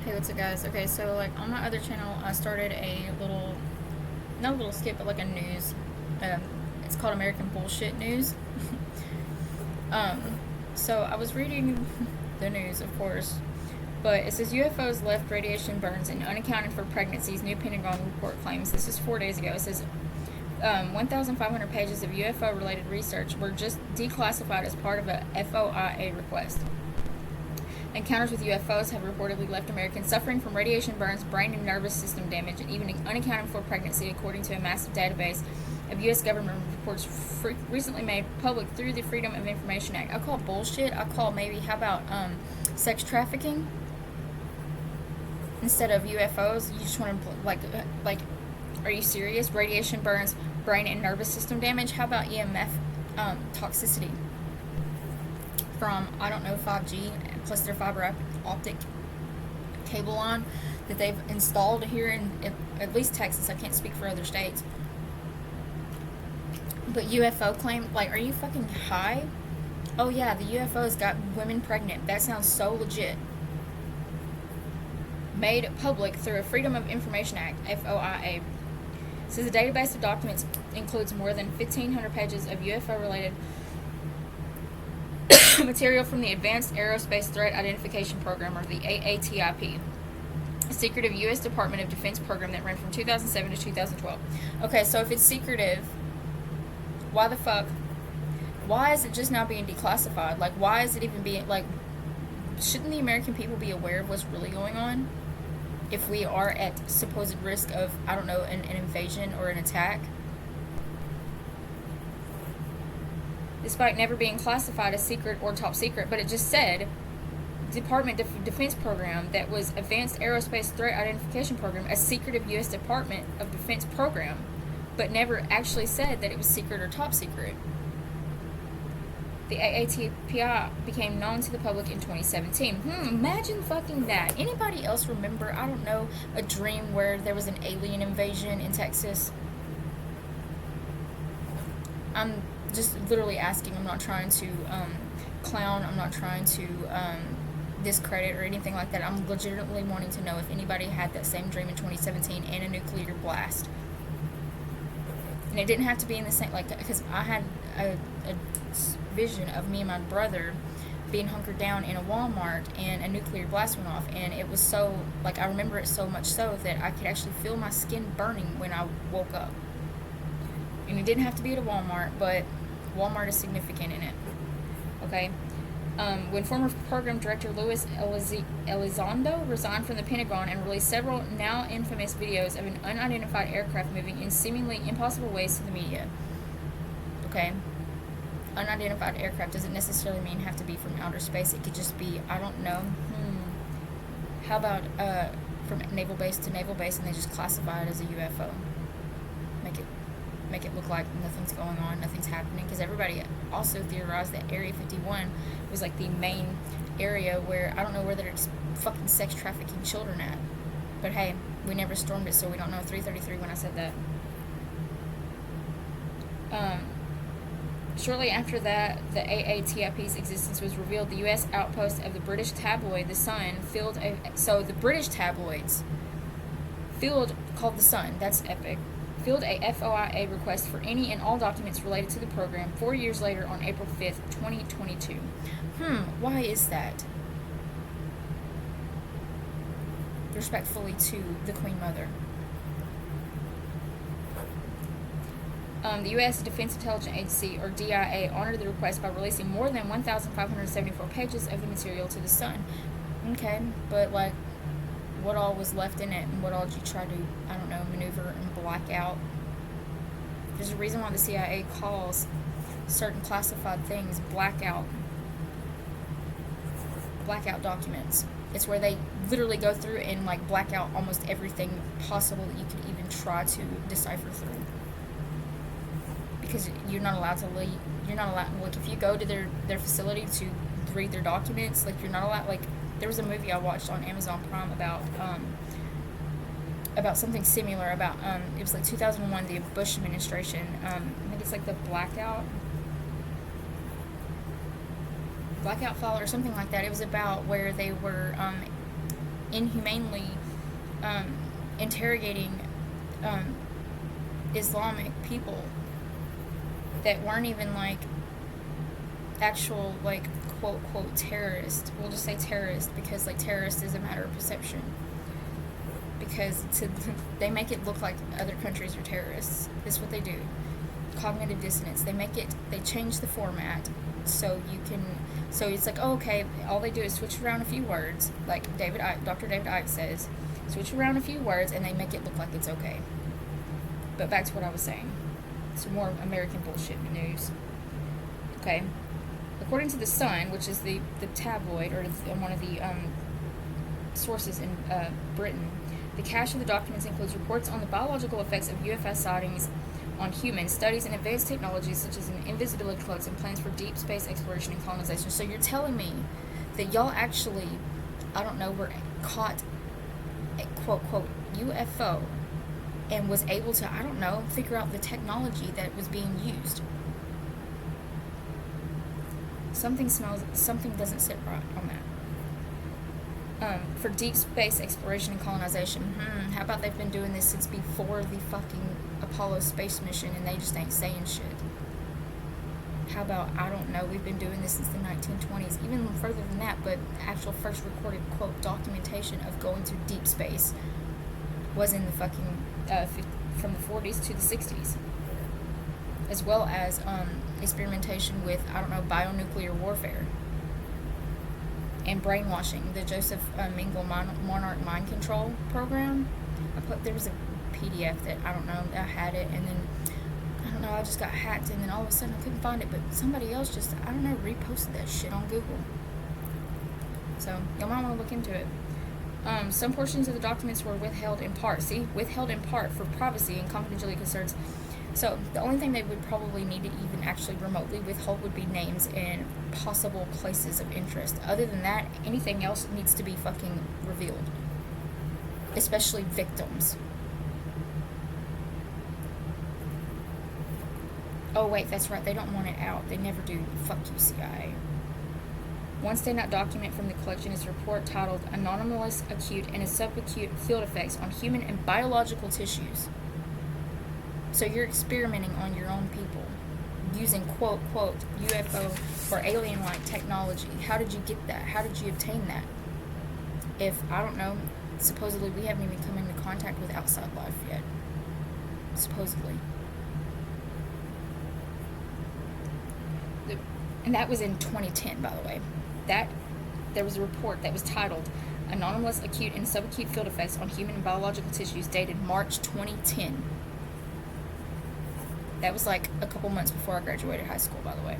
Hey, what's up, guys? Okay, so like on my other channel, I started a little, not a little skit, but like a news. Um, it's called American Bullshit News. um, so I was reading the news, of course, but it says UFOs left radiation burns and unaccounted for pregnancies. New Pentagon report claims. This is 4 days ago. It says 1,500 pages of UFO-related research were just declassified as part of a FOIA request. Encounters with UFOs have reportedly left Americans suffering from radiation burns, brain and nervous system damage, and even unaccounted for pregnancy, according to a massive database of U.S. government reports recently made public through the Freedom of Information Act. I call bullshit. I call maybe, how about sex trafficking instead of UFOs? You just want to, like, are you serious? Radiation burns, brain and nervous system damage? How about EMF toxicity from, I don't know, 5G plus their fiber optic cable line that they've installed here in at least Texas. I can't speak for other states. But UFO claim, like, are you fucking high? Oh yeah, the UFOs got women pregnant. That sounds so legit. Made public through a Freedom of Information Act, FOIA. Says the database of documents includes more than 1,500 pages of UFO-related material from the Advanced Aerospace Threat Identification Program, or the AATIP, a secretive U.S. Department of Defense program that ran from 2007 to 2012. Okay, so if it's secretive, why the fuck? Why is it just now being declassified? Like, why is it even being, like, shouldn't the American people be aware of what's really going on? If we are at supposed risk of, I don't know, an invasion or an attack? Despite never being classified as secret or top secret, but it just said Department of Defense program that was Advanced Aerospace Threat Identification Program, a secretive U.S. Department of Defense program, but never actually said that it was secret or top secret. The AATPI became known to the public in 2017. Imagine fucking that. Anybody else remember, I don't know, a dream where there was an alien invasion in Texas? I'm just literally asking. I'm not trying to clown. I'm not trying to discredit or anything like that. I'm legitimately wanting to know if anybody had that same dream in 2017 and a nuclear blast. And it didn't have to be in the same, like, because I had a vision of me and my brother being hunkered down in a Walmart and a nuclear blast went off, and it was so, like, I remember it so much so that I could actually feel my skin burning when I woke up. And it didn't have to be at a Walmart, but Walmart is significant in it. Okay? When former program director Luis Elizondo resigned from the Pentagon and released several now infamous videos of an unidentified aircraft moving in seemingly impossible ways to the media. Okay? Unidentified aircraft doesn't necessarily mean have to be from outer space. It could just be, I don't know. How about from naval base to naval base, and they just classify it as a UFO? Make it look like nothing's going on, nothing's happening, because everybody also theorized that Area 51 was like the main area where, I don't know where they're fucking sex trafficking children at, but hey, we never stormed it, so we don't know. 333 when I said that. Shortly after that, the AATIP's existence was revealed. The U.S. outpost of the British tabloid The Sun the British tabloids called The Sun, that's epic, filled a FOIA request for any and all documents related to the program 4 years later on April 5th, 2022. Why is that? Respectfully to the Queen Mother. The U.S. Defense Intelligence Agency, or DIA, honored the request by releasing more than 1,574 pages of the material to The Sun. Okay, but, like, what all was left in it, and what all did you try to, I don't know, maneuver and black out? There's a reason why the CIA calls certain classified things blackout documents. It's where they literally go through and, like, black out almost everything possible that you could even try to decipher through. Because you're not allowed to leave. You're not allowed, like, if you go to their facility to read their documents, like, you're not allowed, like, there was a movie I watched on Amazon Prime about something similar, about it was like 2001, the Bush administration. I think it's like the blackout file or something like that. It was about where they were inhumanely interrogating Islamic people that weren't even like actual like quote quote terrorist. We'll just say terrorist because like terrorist is a matter of perception. Because they make it look like other countries are terrorists. This is what they do. Cognitive dissonance. They change the format so it's like, oh, okay, all they do is switch around a few words, like Dr. David Icke says, switch around a few words and they make it look like it's okay. But back to what I was saying. Some more American bullshit news. Okay. According to The Sun, which is the tabloid, or one of the sources in Britain, the cache of the documents includes reports on the biological effects of UFO sightings on humans, studies in advanced technologies such as invisibility cloaks, and plans for deep space exploration and colonization. So you're telling me that y'all actually, I don't know, were caught a quote quote UFO and was able to, I don't know, figure out the technology that was being used. Something doesn't sit right on that. For deep space exploration and colonization. How about they've been doing this since before the fucking Apollo space mission and they just ain't saying shit? How about, I don't know, we've been doing this since the 1920s, even further than that, but actual first recorded, quote, documentation of going to deep space was in the fucking, from the 40s to the 60s. As well as experimentation with, I don't know, bionuclear warfare. And brainwashing, the Joseph Mengele Monarch Mind Control Program. There was a PDF that, I don't know, I had it, and then, I don't know, I just got hacked, and then all of a sudden I couldn't find it, but somebody else just, I don't know, reposted that shit on Google. So, y'all might want to look into it. Some portions of the documents were withheld in part. See? Withheld in part for privacy and confidentiality concerns. So, the only thing they would probably need to even actually remotely withhold would be names and possible places of interest. Other than that, anything else needs to be fucking revealed. Especially victims. Oh, wait, that's right. They don't want it out. They never do. Fuck you, CIA. One standout document from the collection is a report titled Anomalous Acute and Subacute Field Effects on Human and Biological Tissues. So you're experimenting on your own people using quote, quote, UFO or alien-like technology. How did you get that? How did you obtain that? If, I don't know, supposedly we haven't even come into contact with outside life yet. Supposedly. And that was in 2010, by the way. There was a report that was titled Anomalous Acute and Subacute Field Effects on Human and Biological Tissues dated March 2010. That was like a couple months before I graduated high school, by the way.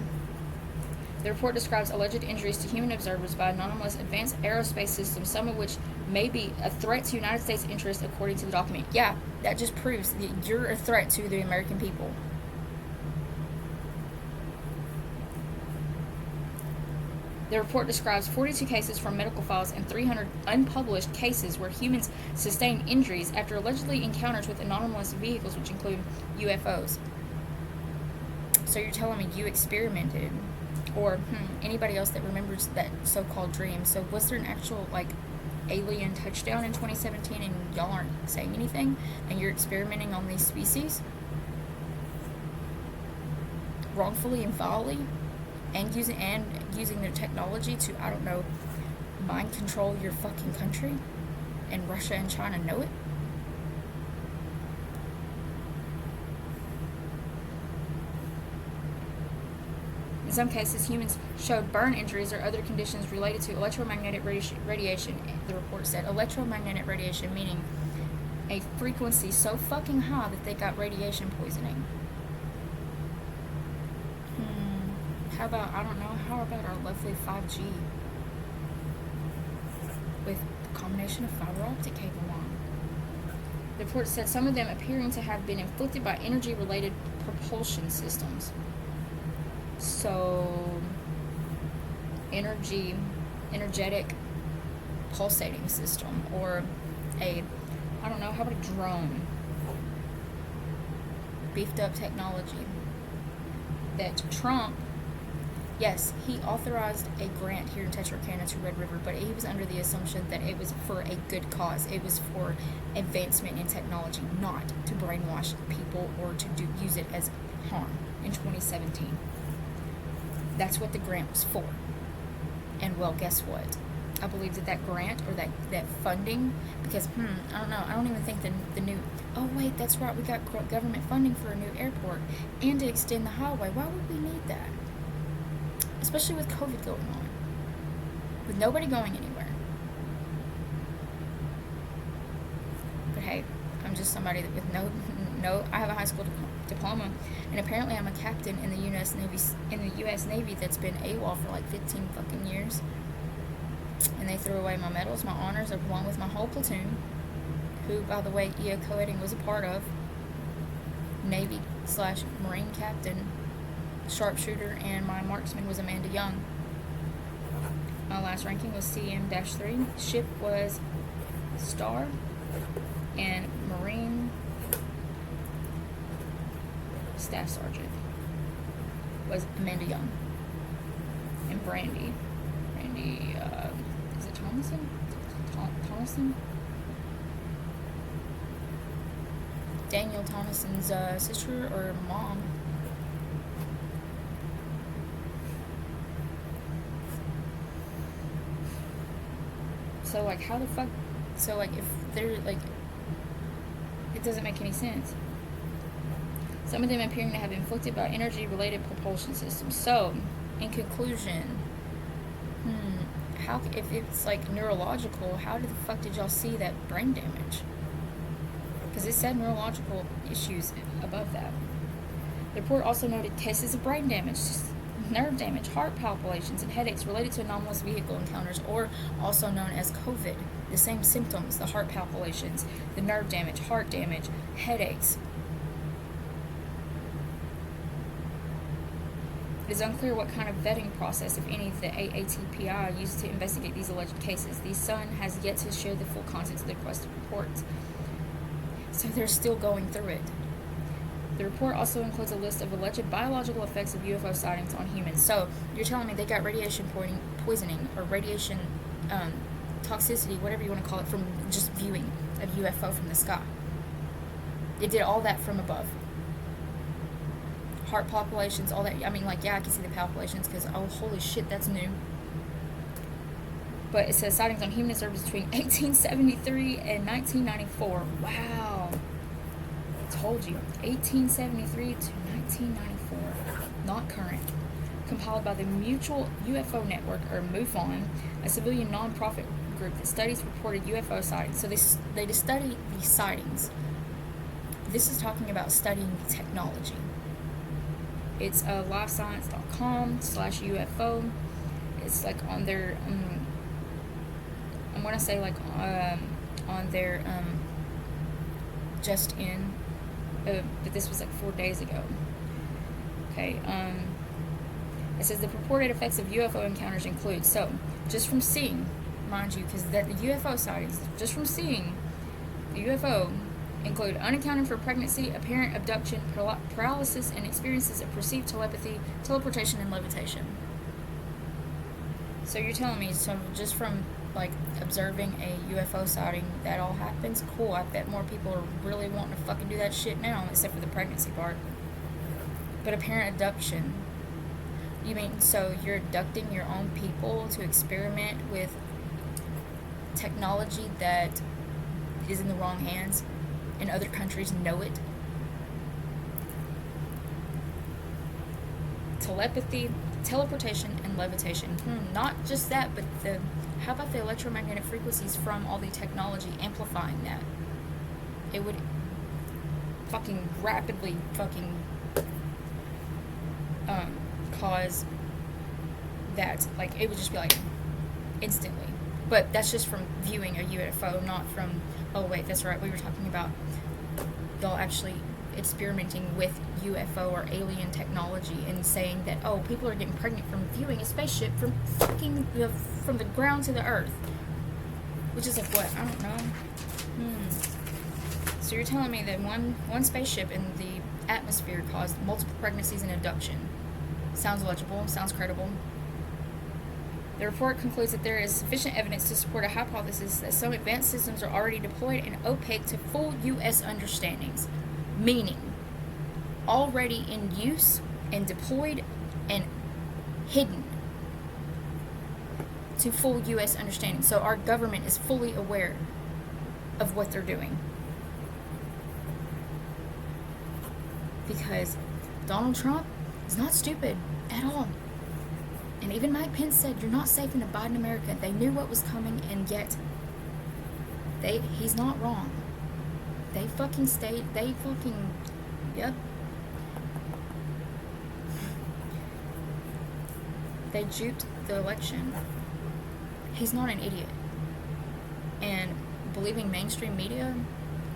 The report describes alleged injuries to human observers by anomalous advanced aerospace systems, some of which may be a threat to United States interests, according to the document. Yeah, that just proves that you're a threat to the American people. The report describes 42 cases from medical files and 300 unpublished cases where humans sustained injuries after allegedly encounters with anomalous vehicles, which include UFOs. So you're telling me you experimented, or anybody else that remembers that so-called dream. So was there an actual, like, alien touchdown in 2017 and y'all aren't saying anything? And you're experimenting on these species? Wrongfully and foully? And using their technology to, I don't know, mind control your fucking country? And Russia and China know it? In some cases, humans showed burn injuries or other conditions related to electromagnetic radiation. The report said electromagnetic radiation, meaning a frequency so fucking high that they got radiation poisoning. How about our lovely 5G with the combination of fiber optic cable on? The report said some of them appearing to have been inflicted by energy-related propulsion systems. So, energetic pulsating system, or how about a drone? Beefed up technology that Trump Yes, he authorized a grant here in Texarkana to Red River, but he was under the assumption that it was for a good cause. It was for advancement in technology, not to brainwash people or to use it as harm in 2017. That's what the grant was for. And well, guess what? I believe that grant or that funding, because, I don't know, I don't even think the new, oh wait, that's right, we got government funding for a new airport and to extend the highway. Why would we need that? Especially with COVID going on, with nobody going anywhere. But hey, I'm just somebody that with no, I have a high school diploma, and apparently I'm a captain in the U.S. Navy that's been AWOL for like 15 fucking years. And they threw away my medals, my honors, along with my whole platoon, who, by the way, EO co-eding was a part of. Navy/Marine captain, sharpshooter, and my marksman was Amanda Young. My last ranking was CM-3. Ship was Star, and Marine Staff Sergeant was Amanda Young. And Brandy, is it Thomason? Thomason? Daniel Thomason's sister or mom. So, like, how the fuck... So, like, if they're, like... It doesn't make any sense. Some of them appearing to have been inflicted by energy-related propulsion systems. So, in conclusion... How, if it's, like, neurological, how the fuck did y'all see that brain damage? Because it said neurological issues above that. The report also noted cases of brain damage, nerve damage, heart palpitations, and headaches related to anomalous vehicle encounters, or also known as COVID. The same symptoms, the heart palpitations, the nerve damage, heart damage, headaches. It is unclear what kind of vetting process, if any, the AATPI used to investigate these alleged cases. The Sun has yet to share the full context of the requested reports. So they're still going through it. The report also includes a list of alleged biological effects of UFO sightings on humans. So you're telling me they got radiation poisoning or radiation toxicity, whatever you want to call it, from just viewing a UFO from the sky. It did all that from above. Heart palpitations, all that. I mean, like, yeah, I can see the palpitations because, oh, holy shit, that's new. But it says sightings on human observers between 1873 and 1994. Wow. I told you. 1873 to 1994. Not current. Compiled by the Mutual UFO Network, or MUFON, a civilian non-profit group that studies reported UFO sightings. So they just study these sightings. This is talking about studying technology. It's livescience.com/UFO. It's like on their, I'm going to say like on their just in, but this was like 4 days ago. Okay, it says the purported effects of UFO encounters include, so just from seeing, mind you, because the UFO sightings, just from seeing the UFO, include unaccounted for pregnancy, apparent abduction, paralysis, and experiences of perceived telepathy, teleportation, and levitation. So you're telling me, so just from, like, observing a UFO sighting, that all happens? Cool, I bet more people are really wanting to fucking do that shit now, except for the pregnancy part. But apparent abduction. You mean, so you're abducting your own people to experiment with technology that is in the wrong hands? And other countries know it. Telepathy, teleportation, and levitation. Not just that, but how about the electromagnetic frequencies from all the technology amplifying that? It would fucking rapidly fucking cause that, like, it would just be like instantly. But that's just from viewing a UFO, not from, oh wait, that's right, we were talking about y'all actually experimenting with UFO or alien technology and saying that, oh, people are getting pregnant from viewing a spaceship from fucking, from the ground to the earth. Which is like, what, I don't know. So you're telling me that one spaceship in the atmosphere caused multiple pregnancies and abduction. Sounds legible, sounds credible. The report concludes that there is sufficient evidence to support a hypothesis that some advanced systems are already deployed and opaque to full U.S. understandings, meaning already in use and deployed and hidden to full U.S. understanding. So our government is fully aware of what they're doing. Because Donald Trump is not stupid at all. And even Mike Pence said, you're not safe in a Biden America. They knew what was coming, and yet he's not wrong. Yep. They duped the election. He's not an idiot. And believing mainstream media,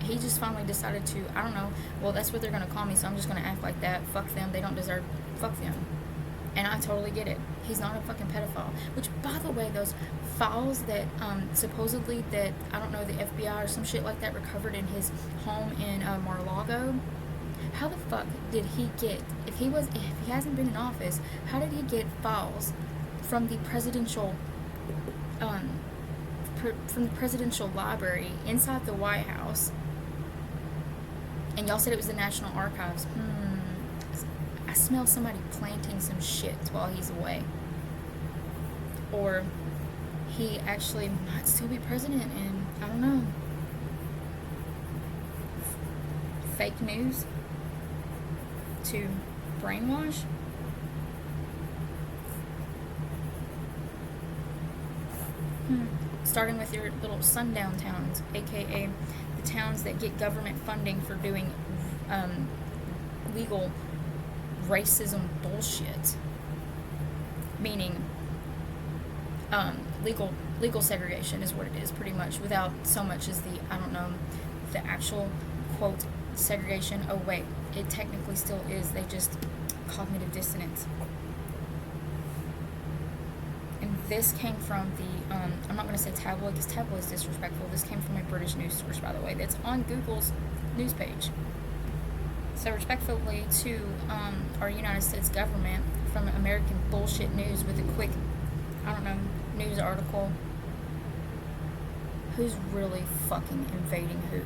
he just finally decided to, I don't know, well, that's what they're going to call me, so I'm just going to act like that. Fuck them. They don't deserve, fuck them. And I totally get it. He's not a fucking pedophile. Which, by the way, those files that supposedly that, I don't know, the FBI or some shit like that recovered in his home in Mar-a-Lago, how the fuck did he get, if he hasn't been in office, how did he get files from the presidential library inside the White House? And y'all said it was the National Archives. I smell somebody planting some shit while he's away. Or he actually might still be president, and I don't know. Fake news to brainwash. Starting with your little sundown towns, aka the towns that get government funding for doing legal racism bullshit, meaning legal segregation is what it is, pretty much, without so much as the, I don't know, the actual quote segregation. Oh wait, it technically still is, they just cognitive dissonance. And this came from the I'm not going to say tabloid because tabloid is disrespectful. This came from a British news source, by the way, that's on Google's news page. So respectfully to our United States government, from American bullshit news with a quick, I don't know, news article, who's really fucking invading who?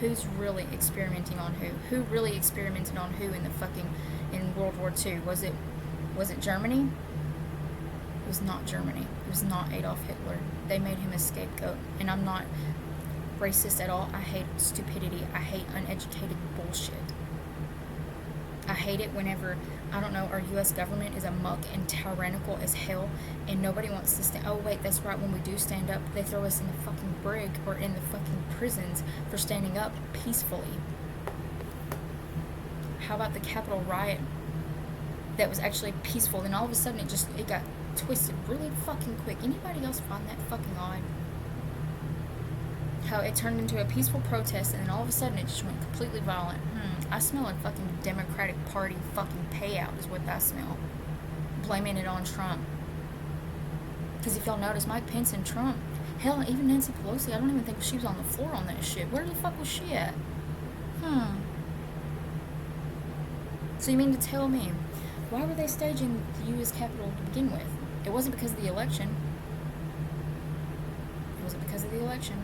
Who's really experimenting on who? Who really experimented on who in World War II? Was it Germany? It was not Germany. It was not Adolf Hitler. They made him a scapegoat. And I'm not racist at all. I hate stupidity. I hate uneducated bullshit. I hate it whenever, I don't know, our U.S. government is amok and tyrannical as hell, and nobody wants to stand. Oh wait, that's right, when we do stand up, they throw us in the fucking brig or in the fucking prisons for standing up peacefully. How about the Capitol riot that was actually peaceful, and all of a sudden it got twisted really fucking quick? Anybody else find that fucking odd? How it turned into a peaceful protest, and then all of a sudden it just went completely violent. I smell a fucking Democratic Party fucking payout is what I smell. Blaming it on Trump. Because if y'all notice, Mike Pence and Trump, hell, even Nancy Pelosi, I don't even think she was on the floor on that shit. Where the fuck was she at? So you mean to tell me, why were they staging the U.S. Capitol to begin with? It wasn't because of the election. It wasn't because of the election.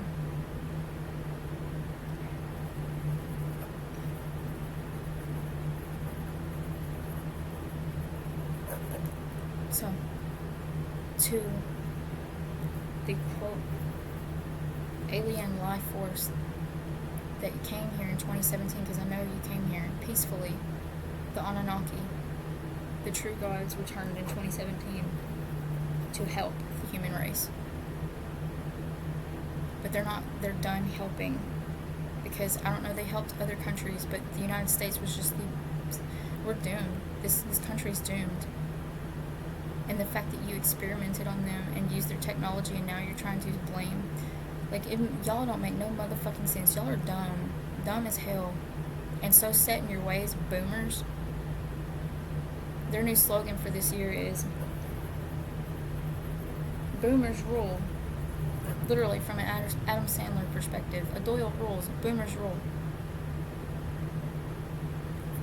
So, to the quote alien life force that came here in 2017, because I know you came here peacefully, the Anunnaki, the true gods returned in 2017 to help the human race. But they're done helping, because I don't know, they helped other countries, but the United States was just we're doomed. This country's doomed. And the fact that you experimented on them and used their technology, and now you're trying to blame, y'all don't make no motherfucking sense. Y'all are dumb as hell, and so set in your ways, boomers. Their new slogan for this year is boomers rule. Literally from an Adam Sandler perspective, a Doyle rules, boomers rule.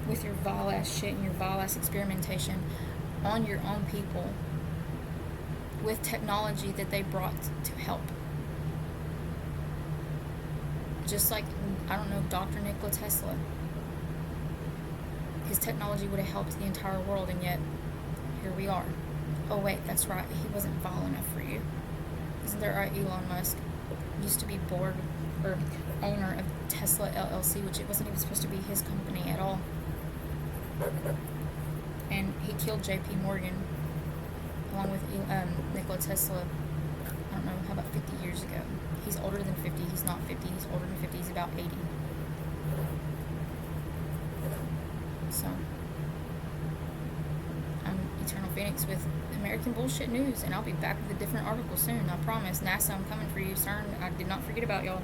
with your vile ass shit and your vile ass experimentation on your own people with technology that they brought to help. Just like, I don't know, Dr. Nikola Tesla. His technology would have helped the entire world, and yet here we are. Oh wait, that's right, he wasn't vile enough for you. Isn't there Elon Musk used to be board or owner of Tesla LLC, which it wasn't even supposed to be his company at all. And he killed J.P. Morgan along with Nikola Tesla, I don't know, how about 50 years ago. He's older than 50. He's not 50. He's older than 50. He's about 80. So, I'm Eternal Phoenix with American Bullshit News, and I'll be back with a different article soon. I promise. NASA, I'm coming for you, CERN. I did not forget about y'all.